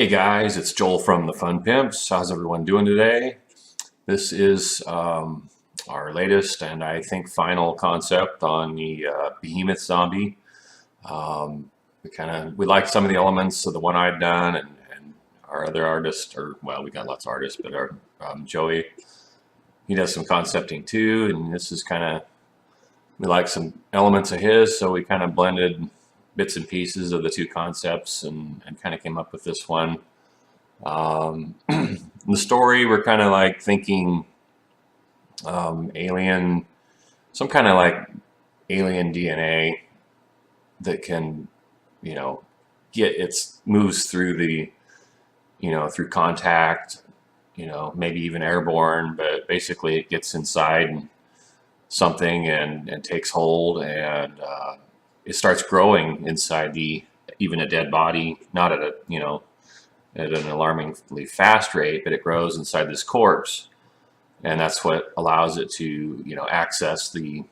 Hey guys, it's Joel from the Fun Pimps. How's everyone doing today? This is our latest and I think final concept on the behemoth zombie. We liked some of the elements of the one I'd done, and our other artist, or well, we got lots of artists, but our Joey, he does some concepting too, and this is we like some elements of his, so we kind of blended bits and pieces of the two concepts and kind of came up with this one. The story, we're kind of like thinking alien, some kind of like alien DNA that can, moves through through contact, maybe even airborne, but basically it gets inside something and takes hold, and it starts growing inside even a dead body, not at at an alarmingly fast rate, but it grows inside this corpse, and that's what allows it to access the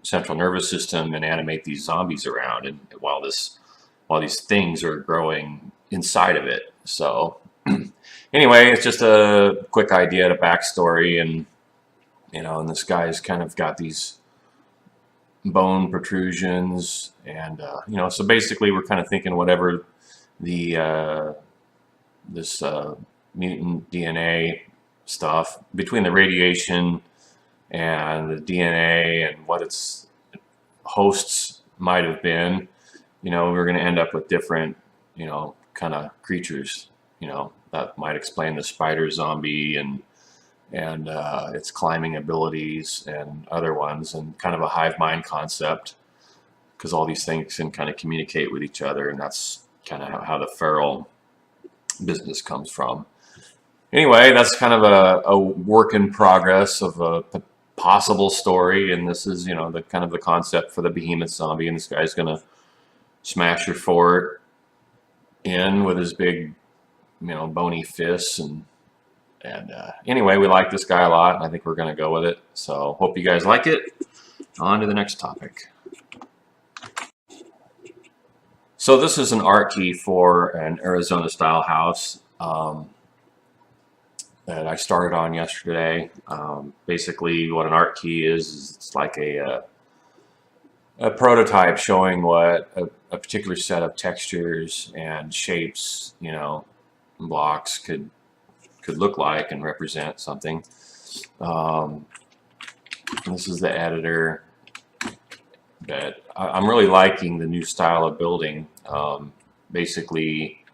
central nervous system and animate these zombies around, and while these things are growing inside of it. So anyway, it's just a quick idea, to backstory, and and this guy's kind of got these bone protrusions, and so basically we're kind of thinking whatever the this mutant DNA stuff, between the radiation and the DNA and what its hosts might have been, we're going to end up with different kind of creatures, that might explain the spider zombie and its climbing abilities and other ones, and kind of a hive mind concept, because all these things can kind of communicate with each other, and that's kind of how the feral business comes from. Anyway, that's kind of a work in progress of a possible story, and this is the kind of the concept for the behemoth zombie, and this guy's gonna smash your fort in with his big bony fists, and anyway, we like this guy a lot, and I think we're going to go with it. So hope you guys like it. On to the next topic. So this is an art key for an Arizona style house that I started on yesterday. Basically what an art key is it's like a prototype showing what a particular set of textures and shapes, blocks could look like and represent something. This is the editor, but I'm really liking the new style of building. Basically,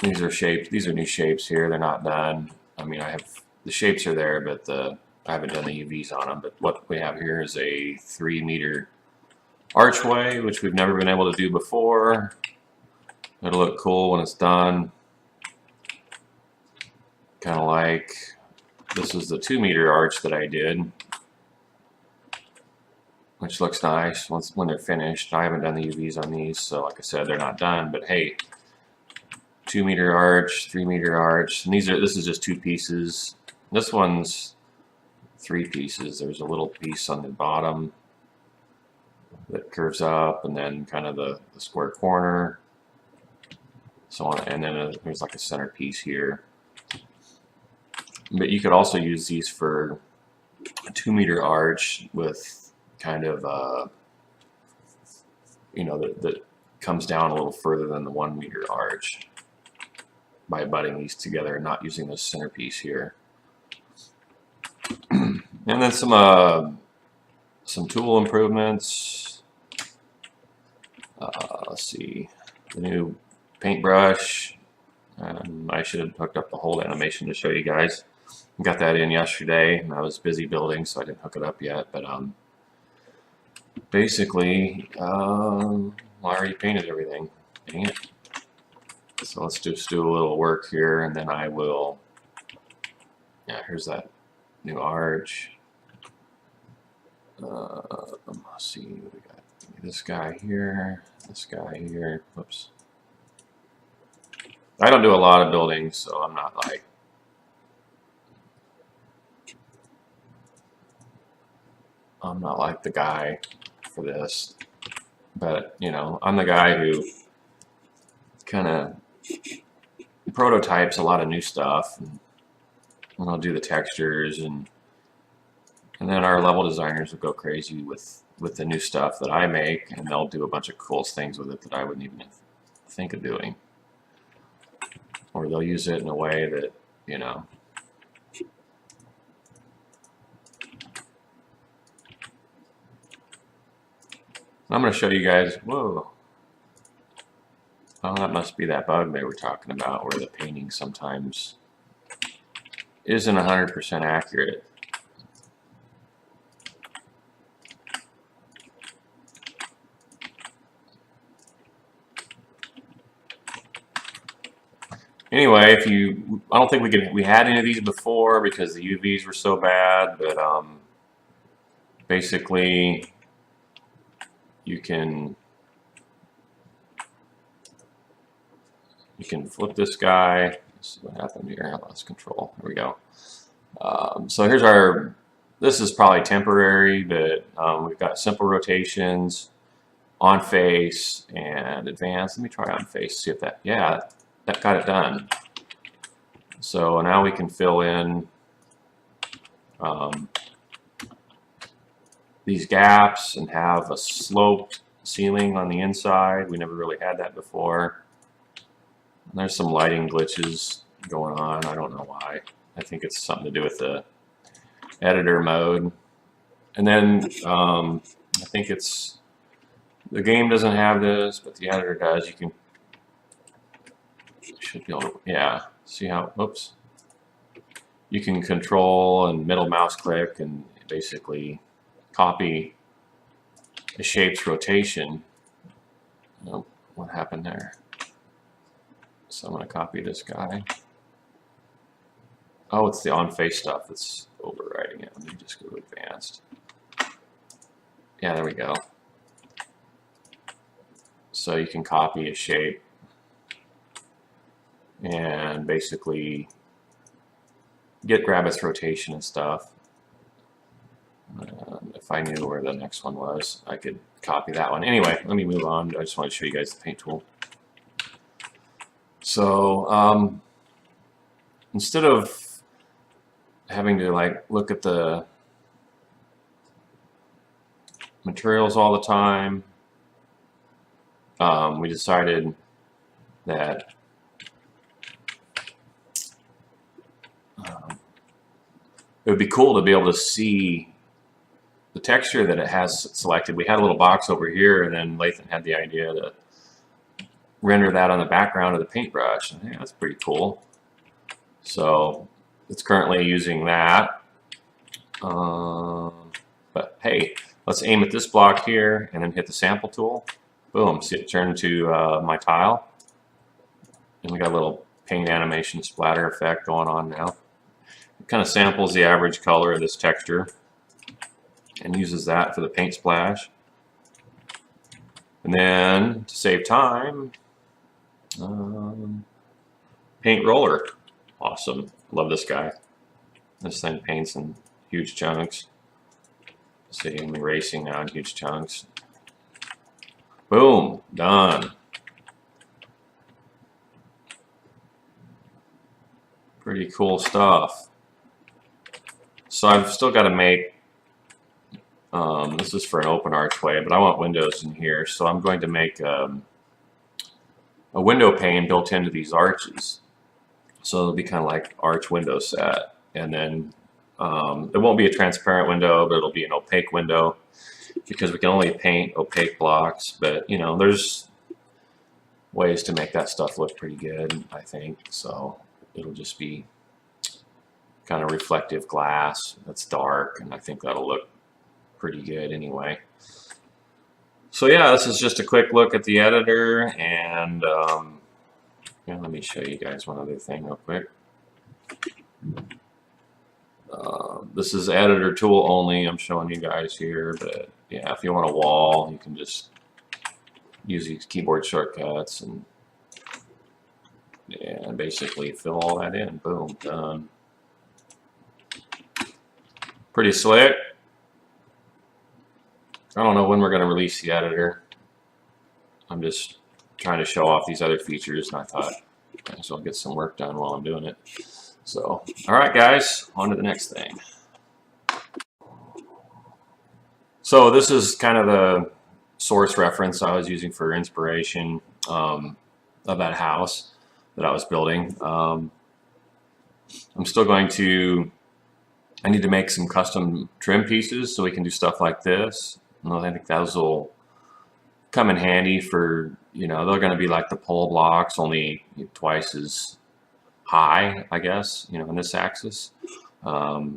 these are new shapes here. They're not done. I mean, the shapes are there, but I haven't done the UVs on them. But what we have here is a 3-meter archway, which we've never been able to do before. It'll look cool when it's done. Kind of like, this is the 2-meter arch that I did, which looks nice when they're finished. I haven't done the UVs on these, so like I said, they're not done, but hey, 2-meter arch, 3-meter arch, and this is just 2 pieces. This one's 3 pieces. There's a little piece on the bottom that curves up, and then kind of the square corner, so on, and then there's like a center piece here. But you could also use these for a 2-meter arch with kind of that comes down a little further than the 1-meter arch, by butting these together and not using this centerpiece here. And then some tool improvements. Let's see, the new paintbrush. I should have hooked up the whole animation to show you guys. Got that in yesterday, and I was busy building, so I didn't hook it up yet. But basically, I already painted everything. Dang it. So let's just do a little work here, and then I will. Yeah, here's that new arch. Let's see, we got this guy here, this guy here. Whoops. I don't do a lot of building, so I'm not like the guy for this, but I'm the guy who kind of prototypes a lot of new stuff, and I'll do the textures, and then our level designers will go crazy with the new stuff that I make, and they'll do a bunch of cool things with it that I wouldn't even think of doing, or they'll use it in a way that, you know. I'm going to show you guys. Whoa. Oh, that must be that bug they were talking about, where the painting sometimes isn't 100% accurate. Anyway, I don't think we had any of these before because the UVs were so bad, but basically you can flip this guy. Let's see what happened here. I lost control. There we go. So here's our. This is probably temporary, but we've got simple rotations, on face, and advanced. Let me try on face. See if that. Yeah, that got it done. So now we can fill in these gaps and have a sloped ceiling on the inside. We never really had that before. And there's some lighting glitches going on. I don't know why. I think it's something to do with the editor mode. And then I think it's, the game doesn't have this, but the editor does. You can, should be able to, yeah, see how, oops. You can control and middle mouse click and basically copy the shape's rotation. Oh, what happened there? So I'm going to copy this guy. Oh, it's the on-face stuff that's overriding it. Let me just go to advanced. Yeah, there we go. So you can copy a shape and basically grab its rotation and stuff. If I knew where the next one was, I could copy that one. Anyway, let me move on. I just want to show you guys the paint tool. So instead of having to like look at the materials all the time, we decided that it would be cool to be able to see the texture that it has selected. We had a little box over here, and then Lathan had the idea to render that on the background of the paintbrush. And yeah, that's pretty cool. So it's currently using that. But hey, let's aim at this block here and then hit the sample tool. Boom, see it turn to my tile. And we got a little paint animation splatter effect going on now. It kind of samples the average color of this texture and uses that for the paint splash. And then to save time, paint roller. Awesome. Love this guy. This thing paints in huge chunks. See, I'm erasing now in huge chunks. Boom, done. Pretty cool stuff. So I've still got to make, this is for an open archway, but I want windows in here. So I'm going to make a window pane built into these arches. So it'll be kind of like arch window set. And then it won't be a transparent window, but it'll be an opaque window because we can only paint opaque blocks. But, you know, there's ways to make that stuff look pretty good, I think. So it'll just be kind of reflective glass that's dark, and I think that'll look pretty good anyway. So yeah, this is just a quick look at the editor, and yeah, let me show you guys one other thing real quick. This is editor tool only. I'm showing you guys here, but yeah, if you want a wall, you can just use these keyboard shortcuts and yeah, basically fill all that in. Boom, done. Pretty slick. I don't know when we're going to release the editor. I'm just trying to show off these other features, and I thought I might as well get some work done while I'm doing it. So, all right, guys, on to the next thing. So this is kind of the source reference I was using for inspiration of that house that I was building. I'm still going to, I need to make some custom trim pieces so we can do stuff like this. And I think those will come in handy for, you know, they're going to be like the pole blocks, only twice as high, I guess, you know, in this axis. But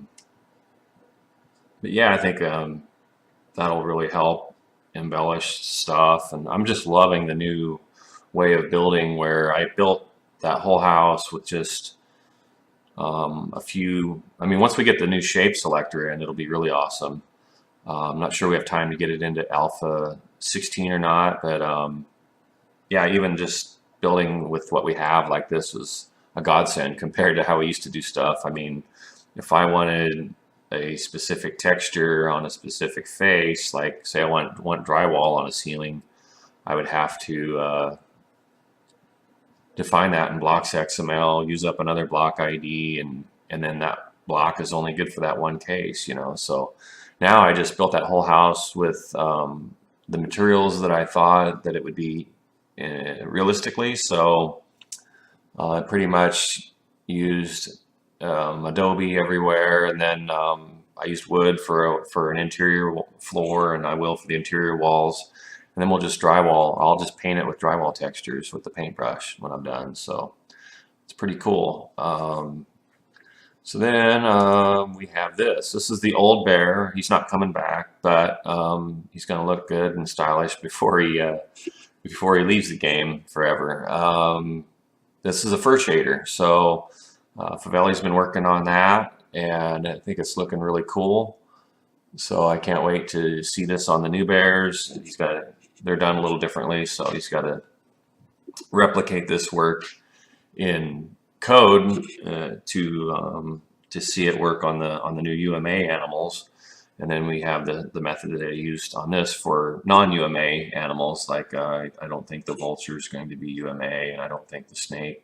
yeah, I think that'll really help embellish stuff. And I'm just loving the new way of building, where I built that whole house with just a few, I mean, once we get the new shape selector in, it'll be really awesome. I'm not sure we have time to get it into alpha 16 or not, but yeah, even just building with what we have like this was a godsend compared to how we used to do stuff. I mean, if I wanted a specific texture on a specific face, like say I want drywall on a ceiling, I would have to define that in blocks XML, use up another block ID, and then that block is only good for that one case, you know. So now I just built that whole house with the materials that I thought that it would be realistically. So I pretty much used Adobe everywhere, and then I used wood for an interior floor, and I will for the interior walls. And then we'll just drywall. I'll just paint it with drywall textures with the paintbrush when I'm done. So it's pretty cool. So then we have this. This is the old bear. He's not coming back, but he's going to look good and stylish before he leaves the game forever. This is a fur shader. So Favelli's been working on that, and I think it's looking really cool. So I can't wait to see this on the new bears. They're done a little differently, so he's got to replicate this work in code to see it work on the new UMA animals. And then we have the method that I used on this for non-UMA animals. Like I don't think the vulture is going to be UMA, and I don't think the snake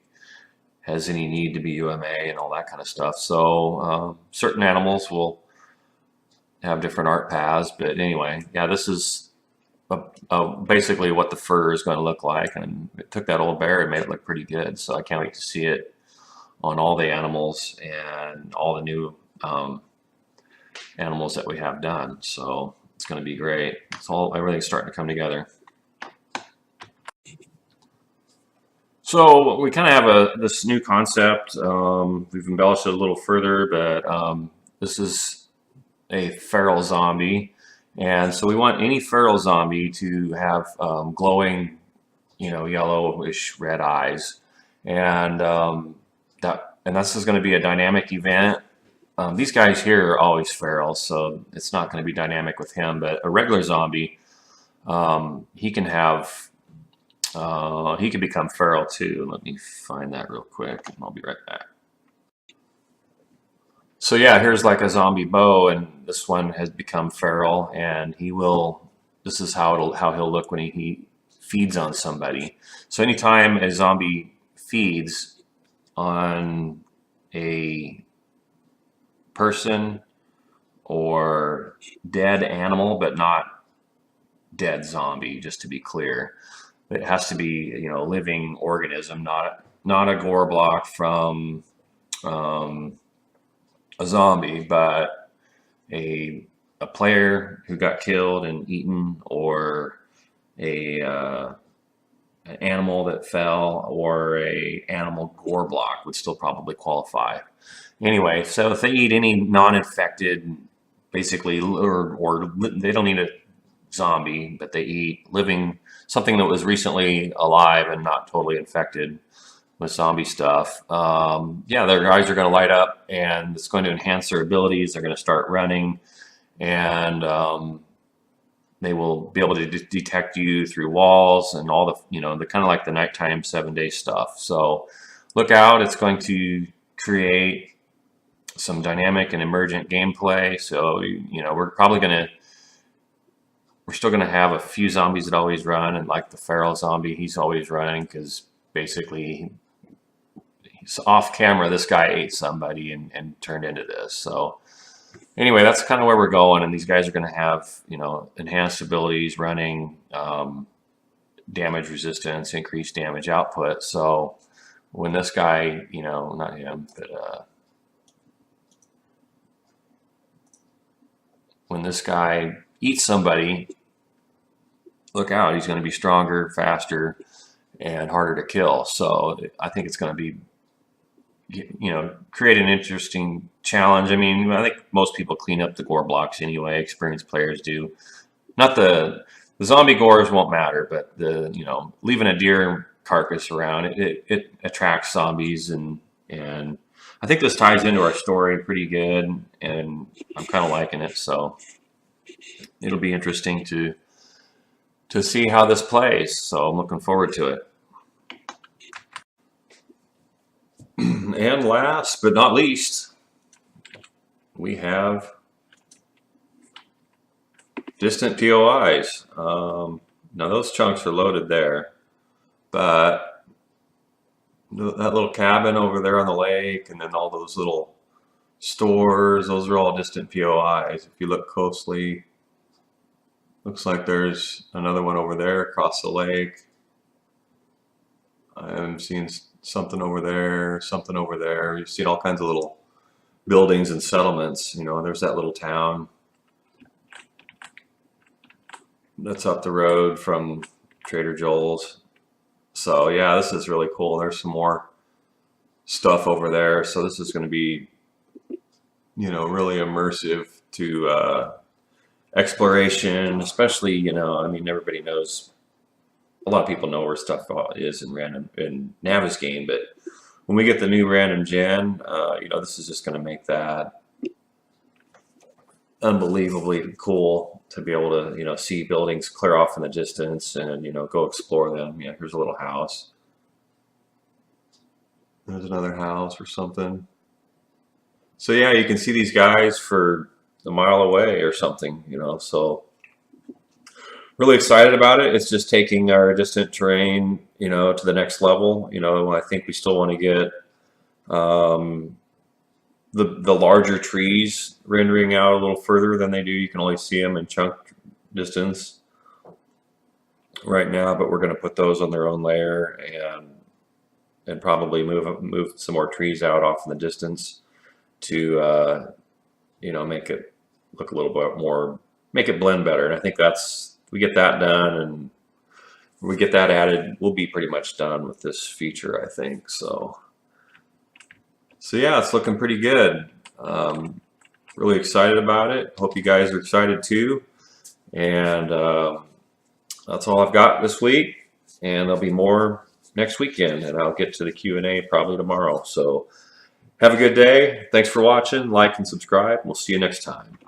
has any need to be UMA, and all that kind of stuff. So certain animals will have different art paths, but anyway, yeah, this is basically what the fur is going to look like, and it took that old bear and made it look pretty good. So I can't wait to see it on all the animals and all the new animals that we have done. So it's going to be great. Everything's starting to come together. So we kind of have this new concept. We've embellished it a little further, but this is a feral zombie. And so we want any feral zombie to have glowing, you know, yellowish red eyes, and this is going to be a dynamic event. These guys here are always feral, so it's not going to be dynamic with him. But a regular zombie, he can become feral too. Let me find that real quick, and I'll be right back. So yeah, here's like a zombie bow, and this one has become feral, and this is how he'll look when he feeds on somebody. So anytime a zombie feeds on a person or dead animal, but not dead zombie, just to be clear, it has to be, you know, a living organism, not a gore block from a zombie, but a player who got killed and eaten, or an animal that fell, or a animal gore block would still probably qualify. Anyway, so if they eat any non-infected, basically, or they don't eat a zombie, but they eat something that was recently alive and not totally infected with zombie stuff, yeah, their eyes are going to light up, and it's going to enhance their abilities. They're going to start running, and they will be able to detect you through walls and all the, you know, the kind of like the nighttime 7-day stuff. So look out, it's going to create some dynamic and emergent gameplay. So, you know, we're probably going to we're still going to have a few zombies that always run, and like the feral zombie, he's always running because basically he's off camera. This guy ate somebody and turned into this. So anyway, that's kind of where we're going, and these guys are going to have, you know, enhanced abilities, running, damage resistance, increased damage output. So when this guy, you know, not him, but when this guy eats somebody, look out, he's going to be stronger, faster, and harder to kill. So I think it's going to be, you know, create an interesting challenge. I mean, I think most people clean up the gore blocks anyway. Experienced players do. Not the zombie gores won't matter, but the, you know, leaving a deer carcass around, it attracts zombies, and I think this ties into our story pretty good, and I'm kind of liking it. So it'll be interesting to see how this plays. So I'm looking forward to it. And last but not least, we have distant POIs. Now those chunks are loaded there, but that little cabin over there on the lake, and then all those little stores, those are all distant POIs. If you look closely, looks like there's another one over there across the lake. I'm seeing something over there, something over there. You've seen all kinds of little buildings and settlements. You know, there's that little town that's up the road from Trader Joel's. So yeah, this is really cool. There's some more stuff over there. So this is going to be, you know, really immersive to exploration, especially, you know, I mean, everybody knows, a lot of people know where stuff is in random in Navis game, but when we get the new random gen, you know, this is just going to make that unbelievably cool to be able to, you know, see buildings clear off in the distance and, you know, go explore them. Yeah, here's a little house. There's another house or something. So yeah, you can see these guys for a mile away or something, you know, so really excited about it. It's just taking our distant terrain, you know, to the next level. You know, I think we still want to get the larger trees rendering out a little further than they do. You can only see them in chunk distance right now, but we're going to put those on their own layer and probably move some more trees out off in the distance to you know, make it look a little bit more, make it blend better. And I think we get that done, and we get that added, we'll be pretty much done with this feature, I think. So yeah, it's looking pretty good. Really excited about it. Hope you guys are excited too. And that's all I've got this week. And there'll be more next weekend, and I'll get to the Q&A probably tomorrow. So have a good day. Thanks for watching. Like and subscribe. We'll see you next time.